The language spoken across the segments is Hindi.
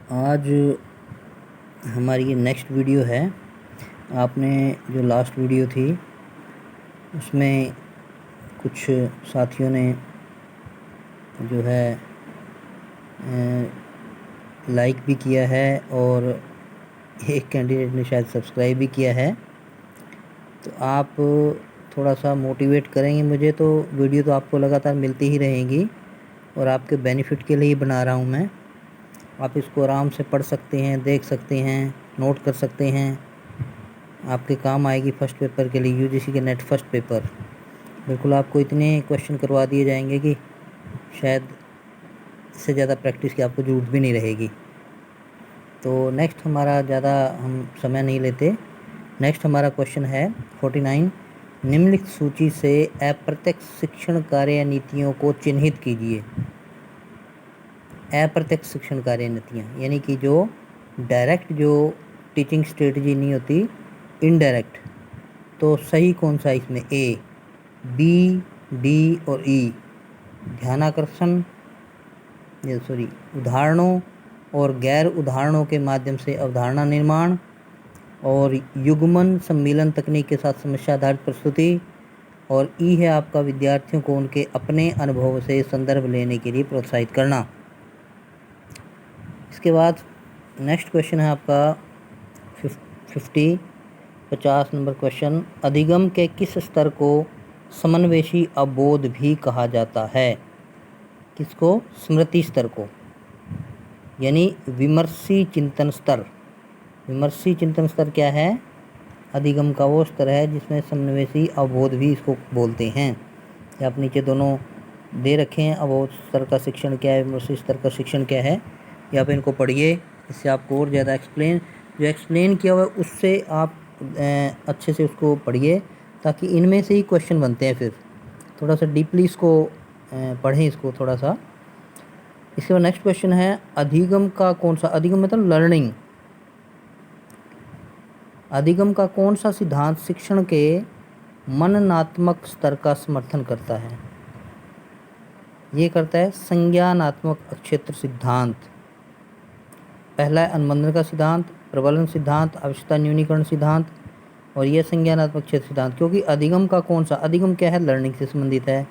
आज हमारी ये नेक्स्ट वीडियो है। आपने जो लास्ट वीडियो थी उसमें कुछ साथियों ने जो है लाइक भी किया है और एक कैंडिडेट ने शायद सब्सक्राइब भी किया है। तो आप थोड़ा सा मोटिवेट करेंगे मुझे तो वीडियो तो आपको लगातार मिलती ही रहेंगी और आपके बेनिफिट के लिए ही बना रहा हूँ मैं। आप इसको आराम से पढ़ सकते हैं, देख सकते हैं, नोट कर सकते हैं, आपके काम आएगी फर्स्ट पेपर के लिए, यूजीसी के नेट फर्स्ट पेपर। बिल्कुल आपको इतने क्वेश्चन करवा दिए जाएंगे कि शायद इससे ज़्यादा प्रैक्टिस की आपको ज़रूरत भी नहीं रहेगी। तो नेक्स्ट हमारा ज़्यादा हम समय नहीं लेते। नेक्स्ट हमारा क्वेश्चन है 49। निम्नलिखित सूची से अप्रत्यक्ष शिक्षण कार्य नीतियों को चिन्हित कीजिए। अप्रत्यक्ष शिक्षण कार्य नीतियाँ यानी कि जो डायरेक्ट जो टीचिंग स्ट्रेटजी नहीं होती, इनडायरेक्ट। तो सही कौन सा इसमें? ए, बी, डी और ई। ध्यानाकर्षण उदाहरणों और गैर उदाहरणों के माध्यम से अवधारणा निर्माण, और युग्मन सम्मिलन तकनीक के साथ समस्या आधारित प्रस्तुति, और ई है आपका विद्यार्थियों को उनके अपने अनुभव से संदर्भ लेने के लिए प्रोत्साहित करना। इसके बाद नेक्स्ट क्वेश्चन है आपका 50 नंबर क्वेश्चन। अधिगम के किस स्तर को समन्वेशी अवबोध भी कहा जाता है? किसको? स्मृति स्तर को, यानी विमर्शी चिंतन स्तर। विमर्शी चिंतन स्तर क्या है? अधिगम का वो स्तर है जिसमें समन्वेशी अवबोध भी इसको बोलते हैं। या आप नीचे दोनों दे रखे हैं, अवबोध स्तर का शिक्षण क्या है, विमर्शी स्तर का शिक्षण क्या है। या आप इनको पढ़िए, इससे आपको और ज़्यादा एक्सप्लेन किया हुआ है उससे आप अच्छे से उसको पढ़िए, ताकि इनमें से ही क्वेश्चन बनते हैं। फिर थोड़ा सा डीपली इसको पढ़ें इसको थोड़ा सा। इसके बाद नेक्स्ट क्वेश्चन है अधिगम का कौन सा, अधिगम मतलब लर्निंग, अधिगम का कौन सा सिद्धांत शिक्षण के मननात्मक स्तर का समर्थन करता है? ये करता है संज्ञानात्मक क्षेत्र सिद्धांत। पहला है अनुबंधन का सिद्धांत, प्रबलन सिद्धांत, आवश्यकता न्यूनीकरण सिद्धांत, और यह संज्ञानात्मक क्षेत्र सिद्धांत। क्योंकि अधिगम का कौन सा, अधिगम क्या है? लर्निंग से संबंधित है।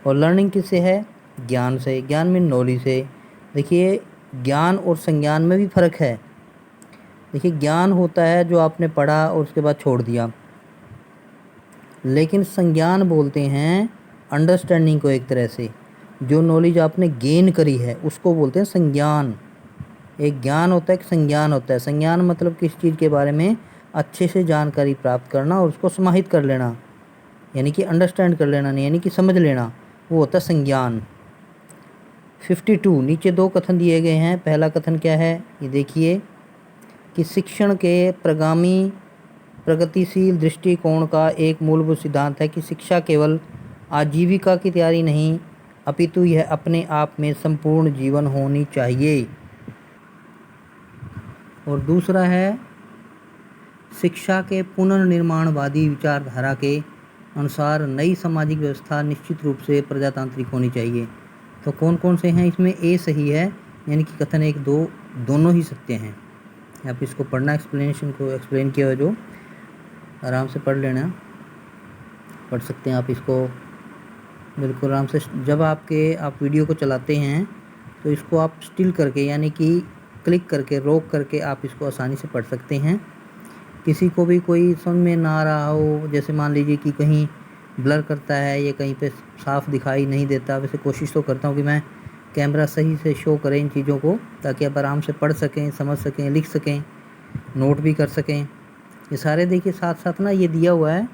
और लर्निंग किससे है? ज्ञान से। ज्ञान में नॉलेज से। देखिए ज्ञान और संज्ञान में भी फर्क है। देखिए ज्ञान होता है जो आपने पढ़ा और उसके बाद छोड़ दिया, लेकिन संज्ञान बोलते हैं अंडरस्टैंडिंग को। एक तरह से जो नॉलेज आपने गेन करी है उसको बोलते हैं संज्ञान। एक ज्ञान होता है, एक संज्ञान होता है। संज्ञान मतलब किस चीज़ के बारे में अच्छे से जानकारी प्राप्त करना और उसको समाहित कर लेना, यानी कि अंडरस्टैंड कर लेना, नहीं यानी कि समझ लेना, वो होता है संज्ञान। 52 नीचे दो कथन दिए गए हैं। पहला कथन क्या है ये देखिए कि शिक्षण के प्रगामी प्रगतिशील दृष्टिकोण का एक मूलभूत सिद्धांत है कि शिक्षा केवल आजीविका की तैयारी नहीं, अपितु यह अपने आप में संपूर्ण जीवन होनी चाहिए। और दूसरा है शिक्षा के पुनर्निर्माणवादी विचारधारा के अनुसार नई सामाजिक व्यवस्था निश्चित रूप से प्रजातांत्रिक होनी चाहिए। तो कौन कौन से हैं इसमें? ए सही है, यानी कि कथन 1 2 दोनों ही सत्य हैं। आप इसको पढ़ना, एक्सप्लेनेशन को एक्सप्लेन किया हुआ जो आराम से पढ़ लेना, पढ़ सकते हैं आप इसको बिल्कुल आराम से। जब आप वीडियो को चलाते हैं तो इसको आप स्टिल करके, यानी कि क्लिक करके, रोक करके आप इसको आसानी से पढ़ सकते हैं। किसी को भी कोई समझ में ना आ रहा हो, जैसे मान लीजिए कि कहीं ब्लर करता है या कहीं पे साफ दिखाई नहीं देता, वैसे कोशिश तो करता हूँ कि मैं कैमरा सही से शो करें इन चीज़ों को, ताकि आप आराम से पढ़ सकें, समझ सकें, लिख सकें, नोट भी कर सकें। ये सारे देखिए साथ साथ ना ये दिया हुआ है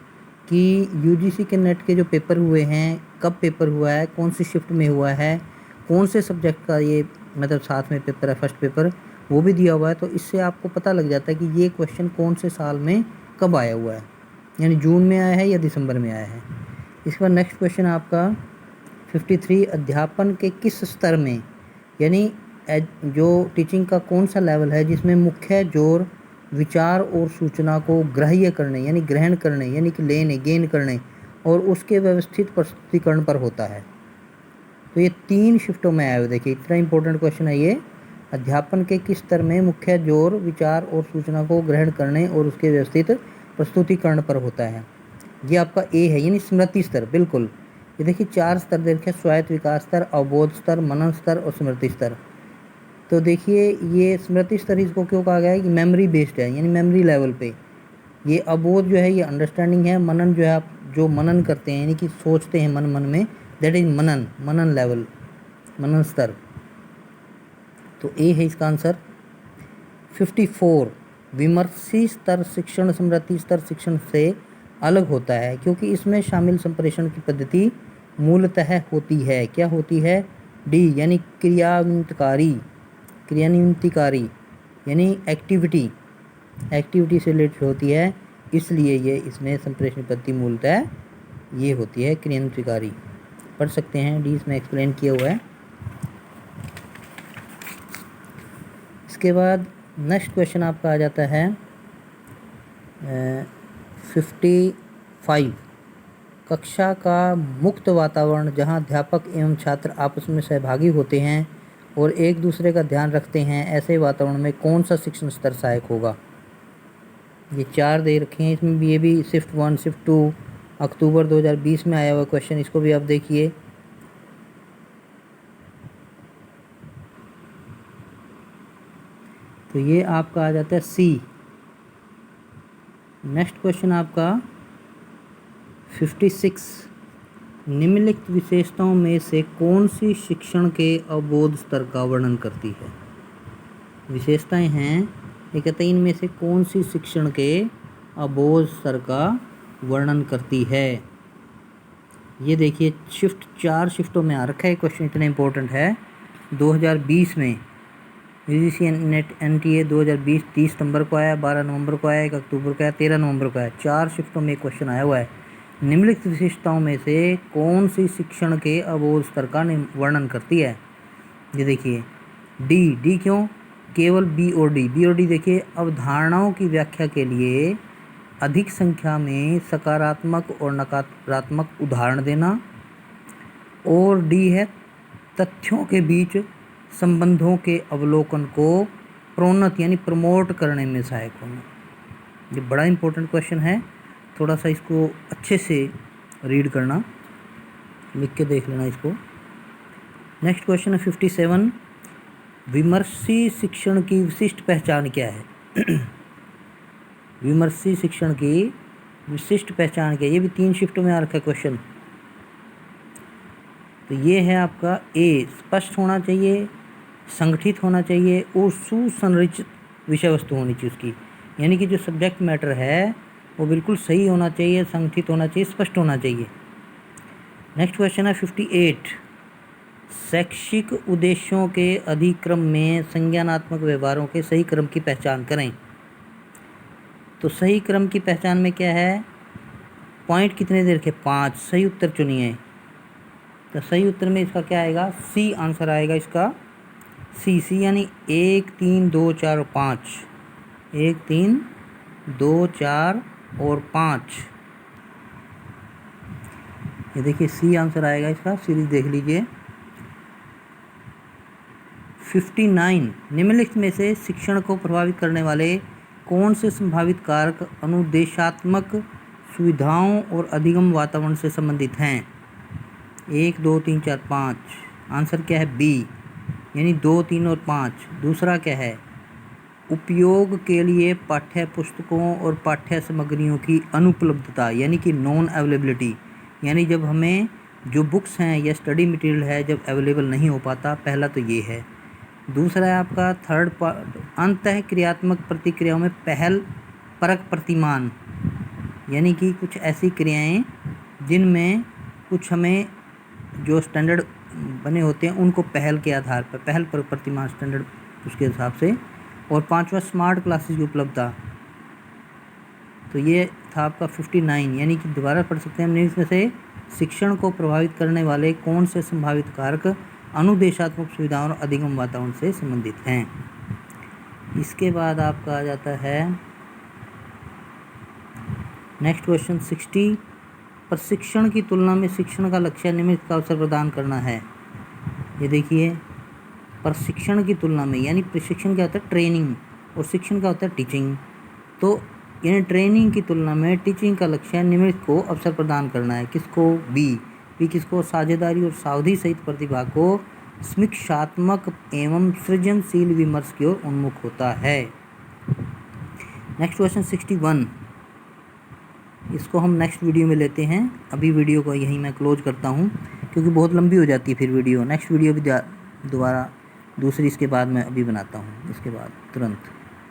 कि यूजीसी के नेट के जो पेपर हुए हैं, कब पेपर हुआ है, कौन सी शिफ्ट में हुआ है, कौन से सब्जेक्ट का ये मतलब साथ में पेपर है, फर्स्ट पेपर, वो भी दिया हुआ है। तो इससे आपको पता लग जाता है कि ये क्वेश्चन कौन से साल में कब आया हुआ है, यानी जून में आया है या दिसंबर में आया है। इसके बाद नेक्स्ट क्वेश्चन आपका 53 अध्यापन के किस स्तर में, यानी जो टीचिंग का कौन सा लेवल है जिसमें मुख्य जोर विचार और सूचना को ग्राह्य करने, यानी ग्रहण करने, यानी कि लेने, गेन करने और उसके व्यवस्थित प्रस्तुतिकरण पर होता है। तो ये 3 शिफ्टों में आया हुआ। देखिए इतना इंपॉर्टेंट क्वेश्चन है ये, अध्यापन के किस स्तर में मुख्य जोर विचार और सूचना को ग्रहण करने और उसके व्यवस्थित प्रस्तुतिकरण पर होता है? ये आपका ए है, यानी स्मृति स्तर। बिल्कुल, ये देखिए 4 स्तर दे रखे हैं, स्वायत्त विकास स्तर, अवबोध स्तर, मनन स्तर और स्मृति स्तर। तो देखिए ये स्मृति स्तर इसको क्यों कहा गया है कि मेमोरी बेस्ड है, यानी मेमोरी लेवल पे। ये अबोध जो है ये अंडरस्टैंडिंग है, मनन जो है आप जो मनन करते हैं यानी कि सोचते हैं मन मन में, that is manan, manan level, मनन स्तर। तो ए है इसका आंसर। 54 विमर्शी स्तर शिक्षण स्मृति स्तर शिक्षण से अलग होता है क्योंकि इसमें शामिल संप्रेषण की पद्धति मूलतः होती है, क्या होती है? डी, यानी क्रियान्वितकारी, क्रियान्वितिकारी यानी एक्टिविटी, एक्टिविटी से रिलेटेड होती है, इसलिए ये इसमें संप्रेषण पद्धति मूलतः ये होती है क्रियान्वितिकारी। पढ़ सकते हैं, डी इसमें एक्सप्लेन किया हुआ है। इसके बाद नेक्स्ट क्वेश्चन आपका आ जाता है 55 कक्षा का मुक्त वातावरण जहां अध्यापक एवं छात्र आपस में सहभागी होते हैं और एक दूसरे का ध्यान रखते हैं, ऐसे वातावरण में कौन सा शिक्षण स्तर सहायक होगा? ये 4 दे रखे हैं, इसमें भी ये भी शिफ्ट 1 शिफ्ट 2 अक्टूबर 2020 में आया हुआ क्वेश्चन, इसको भी आप देखिए। तो ये आपका आ जाता है सी। नेक्स्ट क्वेश्चन आपका 56 निम्नलिखित विशेषताओं में से कौन सी शिक्षण के अवबोध स्तर का वर्णन करती है? विशेषताएं हैं, ये कहते हैं इनमें से कौन सी शिक्षण के अवबोध स्तर का वर्णन करती है? ये देखिए शिफ्ट 4 शिफ्टों में आ रखा है क्वेश्चन, इतना इंपॉर्टेंट है। 2020 में UGC नेट NTA 2020 30 सितंबर को आया, 12 नवंबर को आया, 1 अक्टूबर को आया, 13 नवंबर को आया। 4 शिफ्टों में क्वेश्चन आया हुआ है। निम्नलिखित विशेषताओं में से कौन सी शिक्षण के अवबोध स्तर का वर्णन करती है? ये देखिए डी क्यों? केवल बी और डी देखिए अवधारणाओं की व्याख्या के लिए अधिक संख्या में सकारात्मक और नकारात्मक उदाहरण देना, और डी है तथ्यों के बीच संबंधों के अवलोकन को प्रोन्नत यानी प्रमोट करने में सहायक होना। ये बड़ा इंपॉर्टेंट क्वेश्चन है, थोड़ा सा इसको अच्छे से रीड करना, लिख के देख लेना इसको। नेक्स्ट क्वेश्चन है 57 विमर्शी शिक्षण की विशिष्ट पहचान क्या है? विमर्शी शिक्षण की विशिष्ट पहचान क्या है? ये भी 3 शिफ्टों में आ रखा है क्वेश्चन। तो ये है आपका ए, स्पष्ट होना चाहिए, संगठित होना चाहिए और सुसंरचित विषय वस्तु होनी चाहिए उसकी, यानी कि जो सब्जेक्ट मैटर है वो बिल्कुल सही होना चाहिए, संगठित होना चाहिए, स्पष्ट होना चाहिए। नेक्स्ट क्वेश्चन है 58 शैक्षिक उद्देश्यों के अधिक्रम में संज्ञानात्मक व्यवहारों के सही क्रम की पहचान करें। तो सही क्रम की पहचान में क्या है? पॉइंट कितने दे रखे? 5। सही उत्तर चुनिए। तो सही उत्तर में इसका क्या आएगा? सी आंसर आएगा इसका। सी यानी 1 3 2 4 और 5। 1 3 2 4 और 5। ये देखिए सी आंसर आएगा इसका, सीरीज देख लीजिए। 59 निम्नलिखित में से शिक्षण को प्रभावित करने वाले कौन से संभावित कारक अनुदेशात्मक सुविधाओं और अधिगम वातावरण से संबंधित हैं? 1 2 3 4 5। आंसर क्या है? बी, यानी 2 3 और 5। दूसरा क्या है? उपयोग के लिए पाठ्य पुस्तकों और पाठ्य सामग्रियों की अनुपलब्धता, यानी कि नॉन अवेलेबिलिटी, यानी जब हमें जो बुक्स हैं या स्टडी मटेरियल है जब अवेलेबल नहीं हो पाता, पहला तो ये है। दूसरा है आपका थर्ड अंतः क्रियात्मक प्रतिक्रियाओं में पहल परक प्रतिमान, यानी कि कुछ ऐसी क्रियाएं जिनमें कुछ हमें जो स्टैंडर्ड बने होते हैं उनको पहल के आधार पर, पहल पर प्रतिमान स्टैंडर्ड उसके हिसाब से। और 5वां स्मार्ट क्लासेस की उपलब्धता। तो ये था आपका 59, यानी कि दोबारा पढ़ सकते हैं हमने इसमें से शिक्षण को प्रभावित करने वाले कौन से संभावित कारक अनुदेशात्मक सुविधाओं और अधिगम वातावरण से संबंधित हैं। इसके बाद आपका आ जाता है नेक्स्ट क्वेश्चन 60 प्रशिक्षण की तुलना में शिक्षण का लक्ष्य निम्नलिखित का अवसर प्रदान करना है। ये देखिए प्रशिक्षण की तुलना में, यानी प्रशिक्षण क्या होता है ट्रेनिंग और शिक्षण क्या होता है टीचिंग, तो यानी ट्रेनिंग की तुलना में टीचिंग का लक्ष्य निम्नलिखित को अवसर प्रदान करना है। किसको? बी किसको? साझेदारी और सावधि सहित प्रतिभा को समीक्षात्मक एवं सृजनशील विमर्श की ओर उन्मुख होता है। नेक्स्ट क्वेश्चन 61, इसको हम नेक्स्ट वीडियो में लेते हैं। अभी वीडियो को यहीं मैं क्लोज करता हूँ क्योंकि बहुत लंबी हो जाती है फिर वीडियो। नेक्स्ट वीडियो भी दोबारा दूसरी इसके बाद मैं अभी बनाता हूँ, इसके बाद तुरंत।